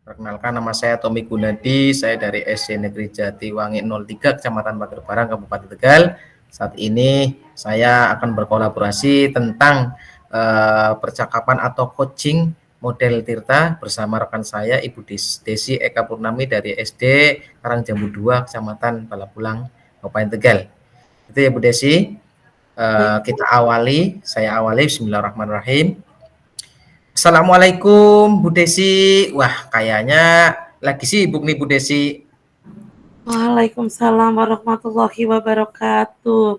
Perkenalkan, nama saya Tommy Gunadi, saya dari SD Negeri Jatiwangi 03, Kecamatan Pager Barang, Kabupaten Tegal. Saat ini saya akan berkolaborasi tentang percakapan atau coaching model Tirta bersama rekan saya Ibu Desi Eka Purnami dari SD Karangjambu 2, Kecamatan Balapulang, Kabupaten Tegal. Itu ya Bu Desi. Saya awali, bismillahirrahmanirrahim. Assalamualaikum Bu Desi. Wah, kayaknya lagi sibuk nih Bu Desi. Waalaikumsalam warahmatullahi wabarakatuh.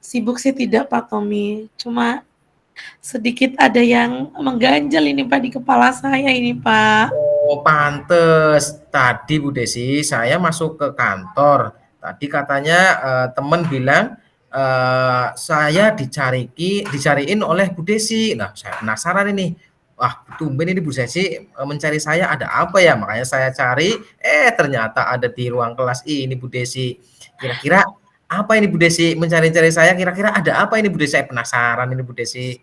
Sibuk sih tidak Pak Tommy, cuma sedikit ada yang mengganjal ini Pak di kepala saya ini Pak. Oh, pantes. Tadi Bu Desi, saya masuk ke kantor. Tadi katanya teman bilang saya dicariin oleh Bu Desi. Nah, saya penasaran ini. Wah, tumben ini Bu Desi mencari saya, ada apa ya? Makanya saya cari, ternyata ada di ruang kelas ini Bu Desi. Kira-kira apa ini Bu Desi mencari-cari saya? Kira-kira ada apa ini Bu Desi? Saya penasaran ini Bu Desi.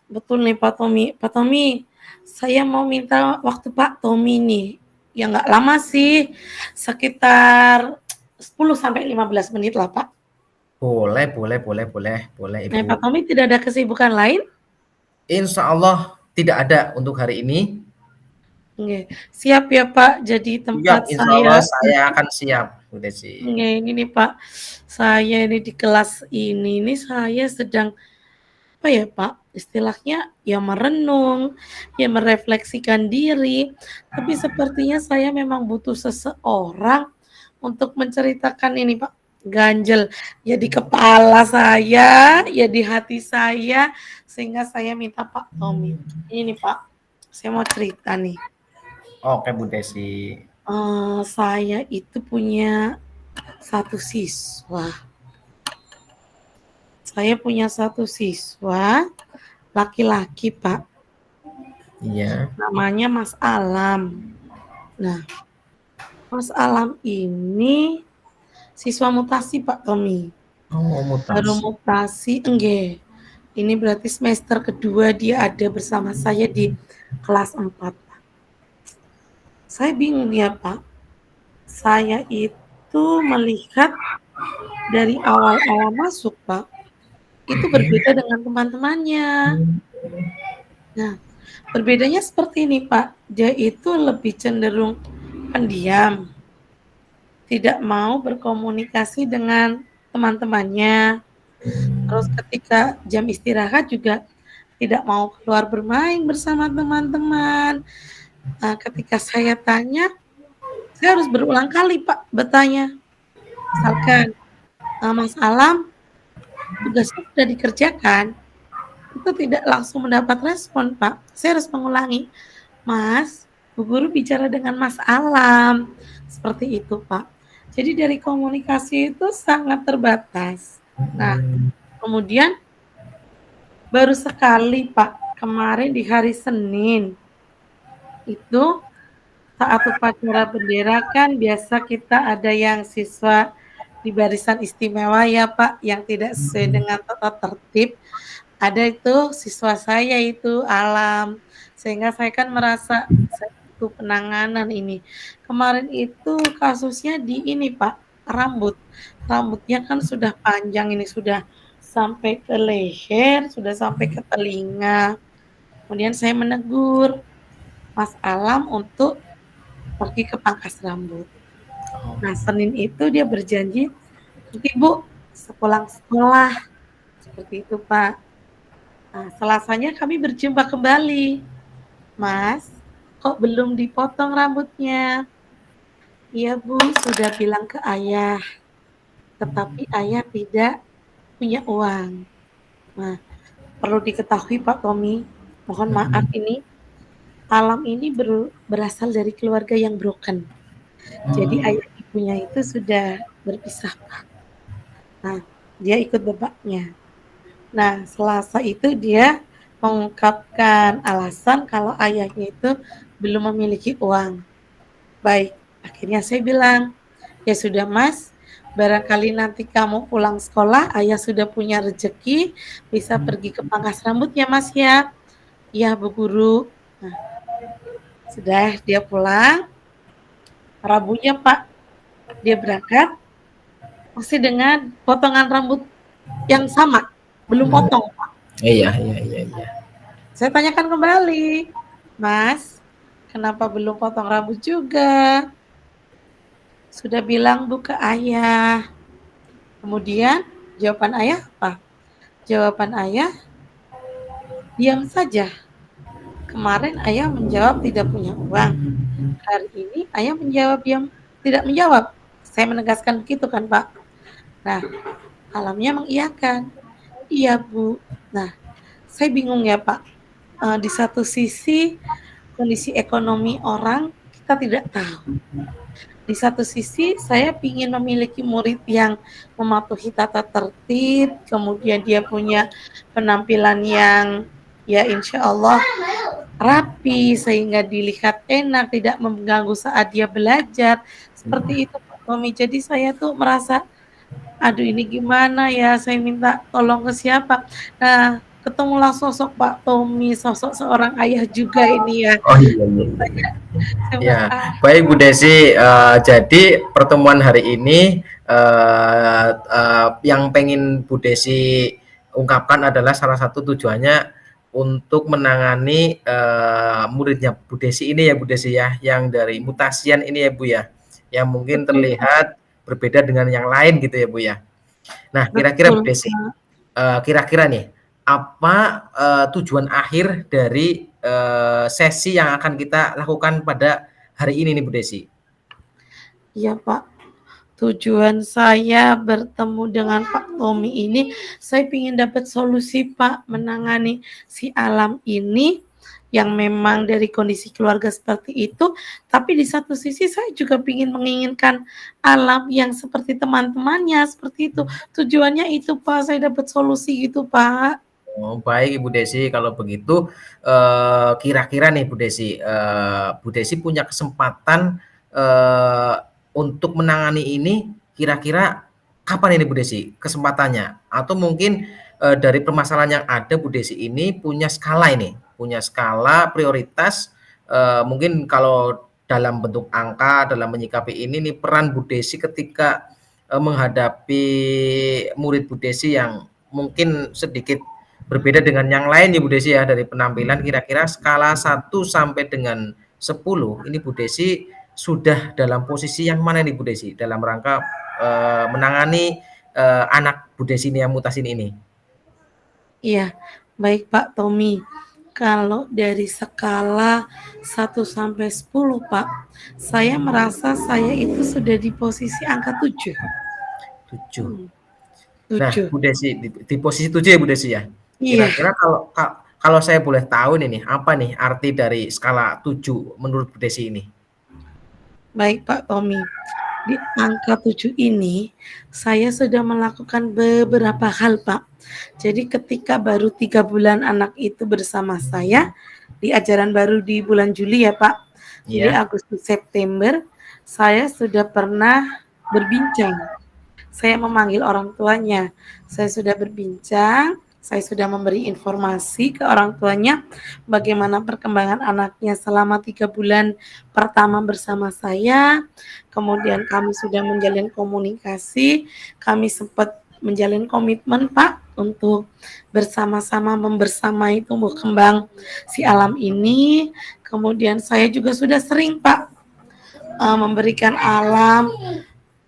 Betul nih Pak Tommy. Pak Tommy, saya mau minta waktu Pak Tommy nih. Ya nggak lama sih, sekitar 10-15 menit lah Pak. Boleh Ibu. Pak Tommy tidak ada kesibukan lain? Insya Allah tidak ada untuk hari ini. Oke, siap ya Pak. Jadi tempat Insya Allah saya saya akan siap, Bu Desi. ini nih Pak, saya ini di kelas ini saya sedang apa ya Pak, istilahnya ya merenung, ya merefleksikan diri, tapi sepertinya saya memang butuh seseorang untuk menceritakan ini Pak, ganjel ya di kepala saya, ya di hati saya, sehingga saya minta Pak Tommy. Ini nih Pak, saya mau cerita nih. Oke Bu Desi. Saya itu punya satu siswa. Saya punya satu siswa laki-laki, Pak. Iya. Namanya Mas Alam. Nah, Mas Alam ini siswa mutasi, Pak Tommy. Oh, Baru mutasi. mutasi, enggak. Ini berarti semester kedua dia ada bersama saya di kelas 4, Pak. Saya bingung ya, Pak. Saya itu melihat dari awal-awal masuk, Pak, itu berbeda dengan teman-temannya. Nah, berbedanya seperti ini, Pak. Dia itu lebih cenderung pendiam, tidak mau berkomunikasi dengan teman-temannya. Terus ketika jam istirahat juga tidak mau keluar bermain bersama teman-teman. Nah, ketika saya tanya, saya harus berulang kali, Pak, bertanya. Misalkan, Mas Alam, tugasnya sudah dikerjakan? Itu tidak langsung mendapat respon, Pak. Saya harus mengulangi, Mas, Bu Guru bicara dengan Mas Alam. Seperti itu, Pak. Jadi dari komunikasi itu sangat terbatas. Nah, kemudian baru sekali, Pak, kemarin di hari Senin, itu saat upacara bendera kan biasa kita ada yang siswa di barisan istimewa ya Pak, yang tidak sesuai dengan tata tertib. Ada itu siswa saya itu Alam, sehingga saya kan merasa saya butuh penanganan ini. Kemarin itu kasusnya di ini Pak, rambutnya kan sudah panjang ini, sudah sampai ke leher, sudah sampai ke telinga. Kemudian saya menegur Mas Alam untuk pergi ke pangkas rambut. Nah, Senin itu dia berjanji, nanti Bu, sepulang sekolah. Seperti itu, Pak. Nah, Selasanya kami berjumpa kembali. Mas, kok belum dipotong rambutnya? Iya, Bu, sudah bilang ke ayah. Tetapi ayah tidak punya uang. Nah, perlu diketahui Pak Tommy, mohon maaf ini, Alam ini berasal dari keluarga yang broken. Jadi ayah ibunya itu sudah berpisah, Pak. Nah, dia ikut bapaknya. Nah, Selasa itu dia mengungkapkan alasan kalau ayahnya itu belum memiliki uang. Baik, akhirnya saya bilang, ya sudah Mas, barangkali nanti kamu pulang sekolah, ayah sudah punya rezeki, bisa pergi ke pangkas rambut ya Mas ya. Iya Bu Guru. Nah, Sudah dia pulang, Rabunya Pak, dia berangkat masih dengan potongan rambut yang sama, belum Hmm. potong Pak. Iya, iya, iya, iya. Saya tanyakan kembali, "Mas, kenapa belum potong rambut juga?" Sudah bilang Bu ke ayah. Kemudian jawaban ayah apa? Jawaban ayah, diam saja. Kemarin ayah menjawab tidak punya uang. Hari ini ayah menjawab diam, tidak menjawab. Saya menegaskan begitu kan Pak. Nah, alamnya mengiyakan. Iya Bu. Nah, saya bingung ya Pak. Di satu sisi kondisi ekonomi orang kita tidak tahu. Di satu sisi saya ingin memiliki murid yang mematuhi tata tertib, kemudian dia punya penampilan yang ya insya Allah rapi sehingga dilihat enak, tidak mengganggu saat dia belajar, seperti itu Pak Tommy. Jadi saya tuh merasa, aduh ini gimana ya, saya minta tolong ke siapa. Nah, ketemulah sosok Pak Tommy, sosok seorang ayah juga ini ya. Oh, iya, iya, iya, iya. Saya Ya, merasa, baik Bu Desi. Jadi pertemuan hari ini yang pengen Bu Desi ungkapkan adalah salah satu tujuannya untuk menangani muridnya Bu Desi ini ya Bu Desi ya, yang dari mutasian ini ya Bu ya, yang mungkin betul terlihat berbeda dengan yang lain gitu ya Bu ya. Nah, kira-kira betul Bu Desi, Kak. kira-kira nih apa tujuan akhir dari sesi yang akan kita lakukan pada hari ini nih Bu Desi? Iya Pak. Tujuan saya bertemu dengan Pak Tommy ini, saya ingin dapat solusi Pak, menangani si Alam ini yang memang dari kondisi keluarga seperti itu, tapi di satu sisi saya juga ingin menginginkan Alam yang seperti teman-temannya, seperti itu. Tujuannya itu Pak, saya dapat solusi gitu Pak. Oh, baik Ibu Desi, kalau begitu kira-kira nih Bu Desi, Bu Desi punya kesempatan untuk menangani ini kira-kira kapan ini Bu Desi kesempatannya? Atau mungkin dari permasalahan yang ada Bu Desi ini punya skala ini, punya skala prioritas mungkin kalau dalam bentuk angka, dalam menyikapi ini nih peran Bu Desi ketika menghadapi murid Bu Desi yang mungkin sedikit berbeda dengan yang lain ya Bu Desi ya, dari penampilan kira-kira skala 1 sampai dengan 10 ini Bu Desi sudah dalam posisi yang mana nih Bu Desi dalam rangka menangani anak Bu Desi ini yang mutasin ini? Iya, baik Pak Tommy. Kalau dari skala 1 sampai 10 Pak, saya merasa saya itu sudah di posisi angka 7. 7. Nah, 7. Bu Desi di posisi 7 ya Bu Desi ya. Iya, Kira-kira kalau saya boleh tahu nih apa nih arti dari skala 7 menurut Bu Desi ini? baik Pak Tommy. Di angka 7 ini, saya sudah melakukan beberapa hal Pak. Jadi ketika baru 3 bulan anak itu bersama saya, di ajaran baru di bulan Juli ya Pak. Jadi Iya. Agustus September, saya sudah pernah berbincang. Saya memanggil orang tuanya. Saya sudah berbincang, saya sudah memberi informasi ke orang tuanya bagaimana perkembangan anaknya selama 3 bulan pertama bersama saya. Kemudian kami sudah menjalin komunikasi, kami sempat menjalin komitmen Pak untuk bersama-sama membersamai tumbuh kembang si Alam ini. Kemudian saya juga sudah sering Pak memberikan Alam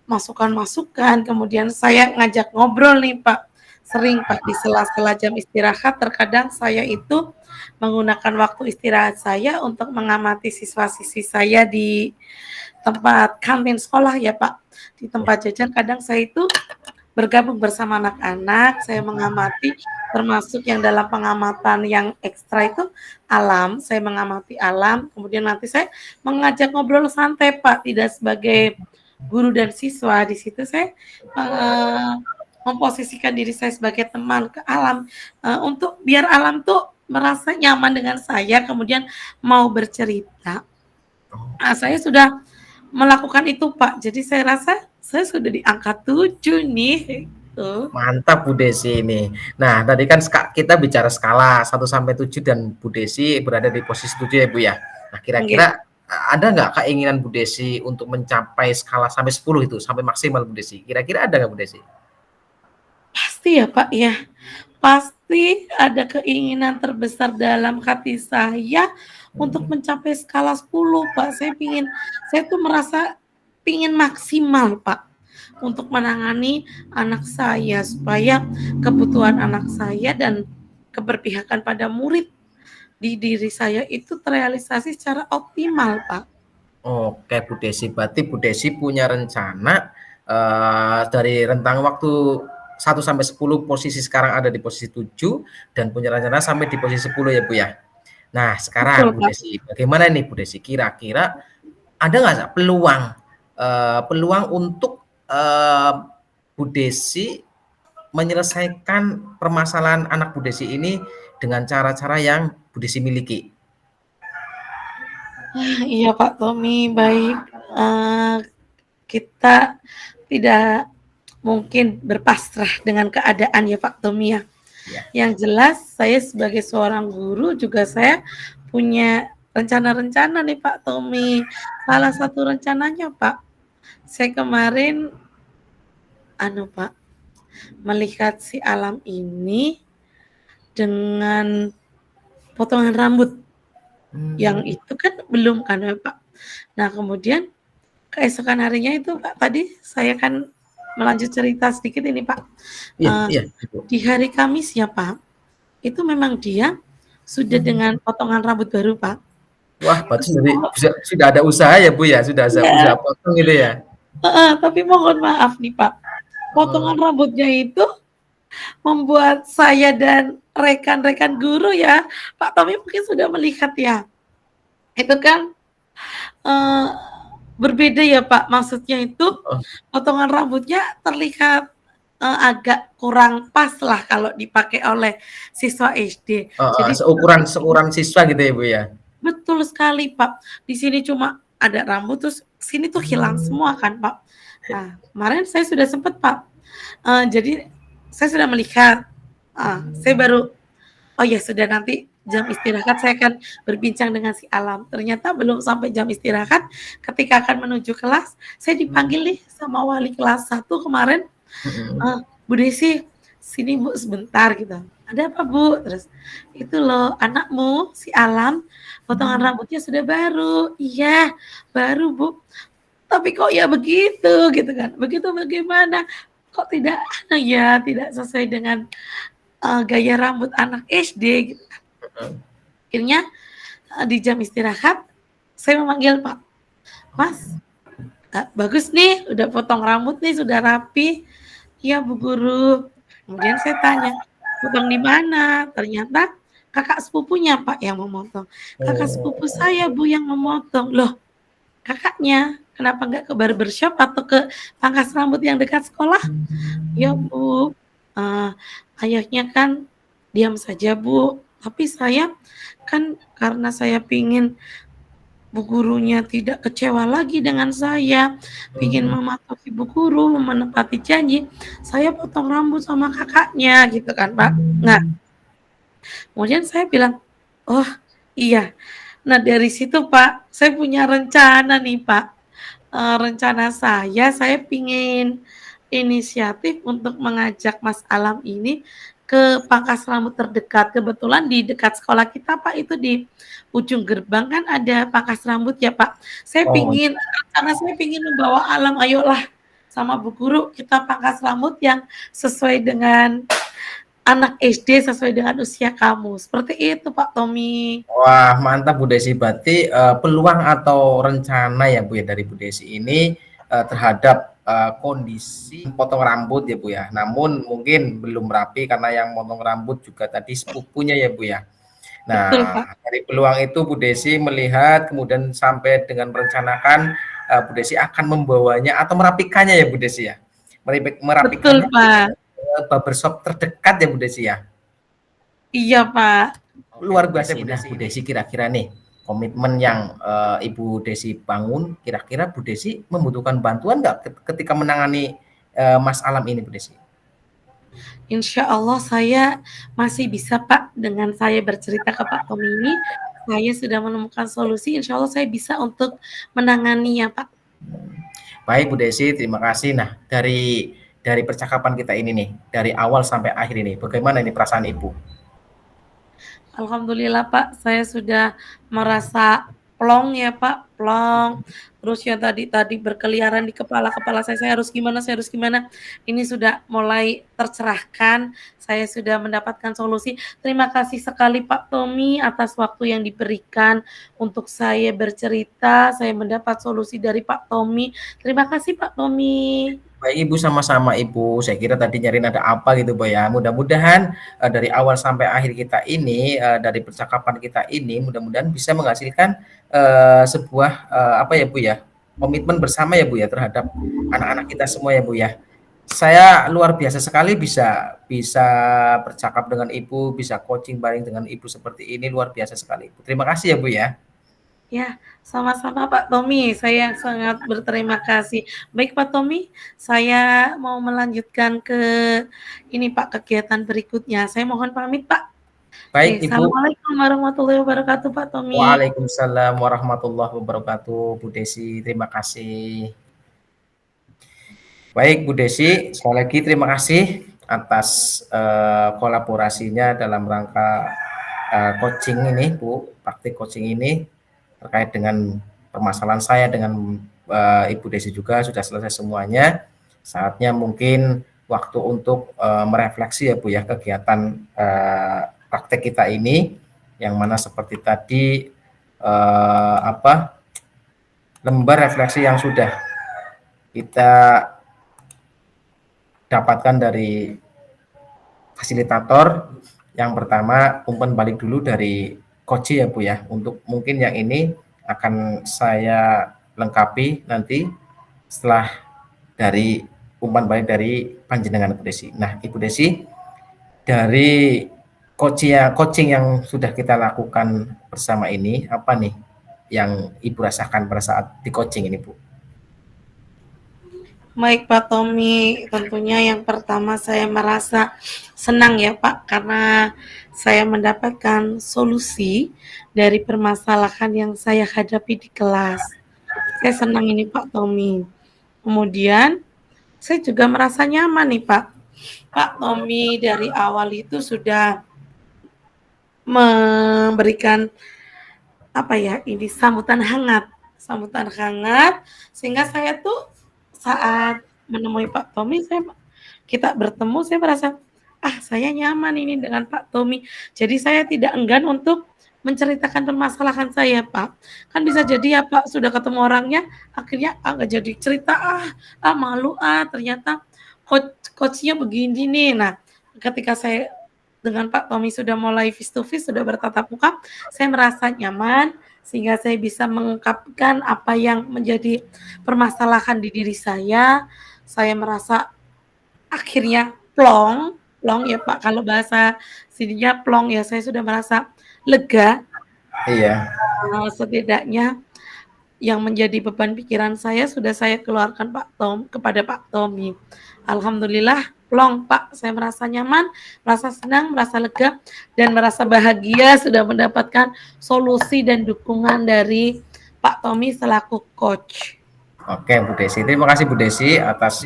masukan-masukan, kemudian saya ngajak ngobrol nih Pak, sering Pak di sela-sela jam istirahat terkadang saya itu menggunakan waktu istirahat saya untuk mengamati siswa-siswi saya di tempat kantin sekolah ya Pak. Di tempat jajan kadang saya itu bergabung bersama anak-anak, saya mengamati termasuk yang dalam pengamatan yang ekstra itu alam, saya mengamati alam, kemudian nanti saya mengajak ngobrol santai Pak, tidak sebagai guru dan siswa, di situ saya memposisikan diri saya sebagai teman ke alam untuk biar alam tuh merasa nyaman dengan saya, kemudian mau bercerita. Nah, saya sudah melakukan itu Pak, jadi saya rasa saya sudah di angka 7 nih. gitu. Mantap Bu Desi ini. Nah, tadi kan kita bicara skala 1 sampai 7 dan Bu Desi berada di posisi 7 ya Bu ya. Nah, Nggih. kira-kira ada nggak keinginan Bu Desi untuk mencapai skala sampai 10 itu, sampai maksimal Bu Desi? Kira-kira ada nggak Bu Desi? Pasti ya Pak ya, pasti ada keinginan terbesar dalam hati saya untuk mencapai skala 10 Pak. Saya tuh merasa pingin maksimal Pak, untuk menangani anak saya, supaya kebutuhan anak saya dan keberpihakan pada murid di diri saya itu terrealisasi secara optimal Pak. Oke Bu Desi, berarti Bu Desi punya rencana dari rentang waktu 1 sampai 10, posisi sekarang ada di posisi 7 dan punya rencana sampai di posisi 10 ya Bu ya. Nah Betul sekarang Bu Pak. Desi, bagaimana nih Bu Desi? Kira-kira ada nggak peluang untuk Bu Desi menyelesaikan permasalahan anak Bu Desi ini dengan cara-cara yang Bu Desi miliki? Iya Pak Tommy, baik. Kita tidak mungkin berpasrah dengan keadaan ya Pak Tommy ya. Ya. Yang jelas saya sebagai seorang guru juga saya punya rencana-rencana nih Pak Tommy. Salah satu rencananya Pak, saya kemarin Pak, melihat si Alam ini dengan potongan rambut. Yang itu kan belum kan ya Pak. Nah kemudian keesokan harinya itu Pak, tadi saya kan melanjut cerita sedikit ini Pak. Iya iya. Di hari Kamis ya Pak, itu memang dia sudah dengan potongan rambut baru Pak. Wah, berarti Terus sudah ada usaha ya Bu ya? Sudah ada iya, usaha potong gitu ya? tapi mohon maaf nih Pak, potongan Oh, rambutnya itu membuat saya dan rekan-rekan guru ya, Pak Tommy mungkin sudah melihat ya, itu kan, eee, berbeda ya Pak, maksudnya itu oh, potongan rambutnya terlihat, agak kurang pas lah kalau dipakai oleh siswa SD. heeh, Jadi seukuran seperti ini seukuran siswa gitu ya Bu ya? betul sekali Pak, di sini cuma ada rambut, terus sini tuh hilang semua kan Pak. Nah, kemarin saya sudah sempat Pak, jadi saya sudah melihat, saya baru, "Oh ya sudah, nanti jam istirahat saya akan berbincang dengan si Alam." Ternyata belum sampai jam istirahat, ketika akan menuju kelas, saya dipanggil nih sama wali kelas 1 kemarin, Mhm. "Bu Desi, sini Bu sebentar," gitu. "Ada apa Bu?" Terus, "Itu loh anakmu si Alam, potongan rambutnya sudah baru." "Iya, baru Bu, tapi kok ya begitu?" Gitu kan. "Begitu bagaimana? Kok tidak ya, tidak sesuai dengan, gaya rambut anak SD," gitu kan. Heeh. Akhirnya, di jam istirahat, saya memanggil, "Pak, Mas, bagus nih, udah potong rambut nih, sudah rapi." "Iya Bu Guru." Kemudian saya tanya, "Potong di mana?" Ternyata kakak sepupunya Pak yang memotong. "Kakak sepupu Oh. saya Bu yang memotong." "Loh, kakaknya kenapa nggak ke barbershop atau ke pangkas rambut yang dekat sekolah?" "Ya Bu, eee, ayahnya kan diam saja Bu, tapi saya kan karena saya pingin Bu gurunya tidak kecewa lagi dengan saya, pingin Mhm. mematuhi Bu guru, menepati janji, saya potong rambut sama kakaknya," gitu kan, Pak. Nah, kemudian saya bilang, "Oh, iya." Nah, dari situ, Pak, saya punya rencana nih, Pak. Rencana saya pingin inisiatif untuk mengajak Mas Alam ini ke pangkas rambut terdekat. Kebetulan di dekat sekolah kita, Pak, itu di ujung gerbang kan ada pangkas rambut ya, Pak. Oh, Rencana saya pingin membawa Alam, "Ayolah sama Bu Guru kita pangkas rambut yang sesuai dengan anak SD, sesuai dengan usia kamu." Seperti itu, Pak Tommy. wah mantap Bu Desi. Berarti, peluang atau rencana ya Bu ya dari Bu Desi ini, terhadap, kondisi potong rambut ya Bu ya, namun mungkin belum rapi karena yang potong rambut juga tadi sepupunya ya Bu ya. Betul, Nah, Pak. dari peluang itu Bu Desi melihat kemudian sampai dengan merencanakan, Bu Desi akan membawanya atau merapikannya ya Bu Desi ya? Betul, Merapikannya Pak. ke barbershop terdekat ya Bu Desi ya? Iya, Pak. Luar biasa Bu Desi kira-kira nih, komitmen yang, Ibu Desi bangun, kira-kira Bu Desi membutuhkan bantuan nggak ketika menangani, Mas Alam ini Bu Desi? Insya Allah saya masih bisa Pak, dengan saya bercerita ke Pak Tommy ini, saya sudah menemukan solusi, insya Allah saya bisa untuk menanganinya Pak. Baik Bu Desi, terima kasih. Nah, dari percakapan kita ini nih, dari awal sampai akhir ini, bagaimana ini perasaan Ibu? Alhamdulillah Pak, saya sudah merasa plong ya Pak, plong. Terus yang tadi berkeliaran di kepala saya harus gimana. Ini sudah mulai tercerahkan, saya sudah mendapatkan solusi. Terima kasih sekali Pak Tommy atas waktu yang diberikan untuk saya bercerita, saya mendapat solusi dari Pak Tommy. Terima kasih Pak Tommy. Baik Ibu, sama-sama Ibu. Saya kira tadi nyariin ada apa gitu Bu ya. Mudah-mudahan dari awal sampai akhir kita ini, dari percakapan kita ini, mudah-mudahan bisa menghasilkan sebuah apa ya Bu ya, komitmen bersama ya Bu ya terhadap anak-anak kita semua ya Bu ya. Saya luar biasa sekali bisa bisa bercakap dengan Ibu, bisa coaching bareng dengan Ibu seperti ini, luar biasa sekali. Terima kasih ya Bu ya. Ya, sama-sama Pak Tommy, saya sangat berterima kasih. Baik Pak Tommy, saya mau melanjutkan ke ini Pak, kegiatan berikutnya. Saya mohon pamit Pak. Baik Oke, Ibu. Assalamualaikum warahmatullahi wabarakatuh Pak Tommy. Waalaikumsalam warahmatullahi wabarakatuh, Bu Desi. Terima kasih. Baik, Bu Desi, sekali lagi terima kasih atas kolaborasinya dalam rangka coaching ini, Bu, praktik coaching ini terkait dengan permasalahan saya dengan Ibu Desi juga sudah selesai semuanya. Saatnya mungkin waktu untuk merefleksi ya Bu ya kegiatan praktek kita ini, yang mana seperti tadi lembar refleksi yang sudah kita dapatkan dari fasilitator. Yang pertama, umpan balik dulu dari coach ya Bu ya. Untuk mungkin yang ini akan saya lengkapi nanti setelah dari umpan balik dari panjenengan Bu Desi. Nah, Ibu Desi, dari coaching yang sudah kita lakukan bersama ini, apa nih yang Ibu rasakan pada saat di coaching ini Bu? Baik Pak Tommy, tentunya yang pertama saya merasa senang ya Pak, karena saya mendapatkan solusi dari permasalahan yang saya hadapi di kelas. Saya senang ini Pak Tommy. Kemudian saya juga merasa nyaman nih Pak. Pak Tommy dari awal itu sudah memberikan apa ya, ini sambutan hangat sehingga saya tuh saat menemui Pak Tommy, kita bertemu, saya merasa saya nyaman ini dengan Pak Tommy. Jadi saya tidak enggan untuk menceritakan permasalahan saya Pak. Kan bisa jadi ya Pak, sudah ketemu orangnya akhirnya nggak jadi cerita, malu ternyata coachnya begini nih. Nah, ketika saya dengan Pak Tommy sudah mulai face to face, sudah bertatap muka, saya merasa nyaman sehingga saya bisa mengungkapkan apa yang menjadi permasalahan di diri saya. Saya merasa akhirnya plong ya Pak, kalau bahasa sininya plong ya, saya sudah merasa lega. Iya. Setidaknya yang menjadi beban pikiran saya sudah saya keluarkan kepada Pak Tommy. Alhamdulillah plong Pak, saya merasa nyaman, merasa senang, merasa lega, dan merasa bahagia sudah mendapatkan solusi dan dukungan dari Pak Tommy selaku coach. Oke Bu Desi, terima kasih Bu Desi atas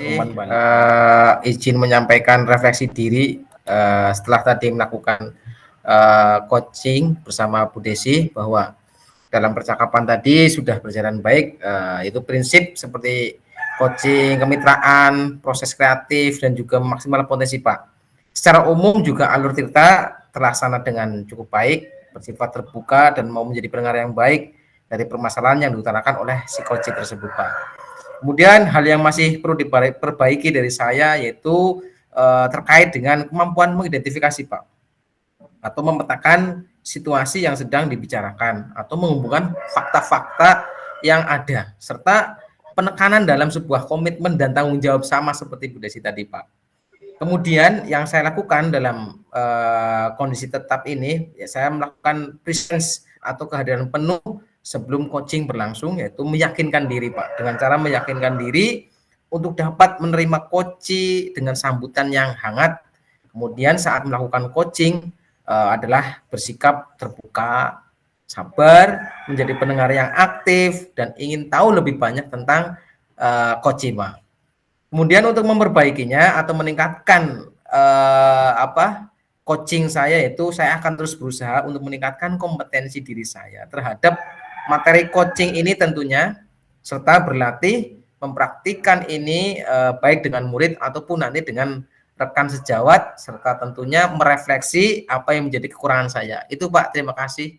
izin menyampaikan refleksi diri setelah tadi melakukan coaching bersama Bu Desi, bahwa dalam percakapan tadi sudah berjalan baik. Itu prinsip seperti coaching, kemitraan, proses kreatif, dan juga maksimal potensi Pak. Secara umum juga alur Tirta terlaksana dengan cukup baik, bersifat terbuka dan mau menjadi pendengar yang baik dari permasalahan yang diutarakan oleh si coach tersebut Pak. Kemudian hal yang masih perlu diperbaiki dari saya yaitu terkait dengan kemampuan mengidentifikasi Pak, atau memetakan situasi yang sedang dibicarakan atau menghubungkan fakta-fakta yang ada, serta penekanan dalam sebuah komitmen dan tanggung jawab sama seperti Bu Desi tadi Pak. Kemudian yang saya lakukan dalam kondisi tetap ini, ya saya melakukan presence atau kehadiran penuh sebelum coaching berlangsung, yaitu meyakinkan diri Pak, dengan cara meyakinkan diri untuk dapat menerima coaching dengan sambutan yang hangat, Kemudian saat melakukan coaching adalah bersikap terbuka, sabar, menjadi pendengar yang aktif, dan ingin tahu lebih banyak tentang coaching, Pak. Kemudian untuk memperbaikinya atau meningkatkan coaching saya, itu saya akan terus berusaha untuk meningkatkan kompetensi diri saya terhadap materi coaching ini tentunya, serta berlatih mempraktikkan ini baik dengan murid ataupun nanti dengan rekan sejawat, serta tentunya merefleksi apa yang menjadi kekurangan saya. Itu Pak, terima kasih.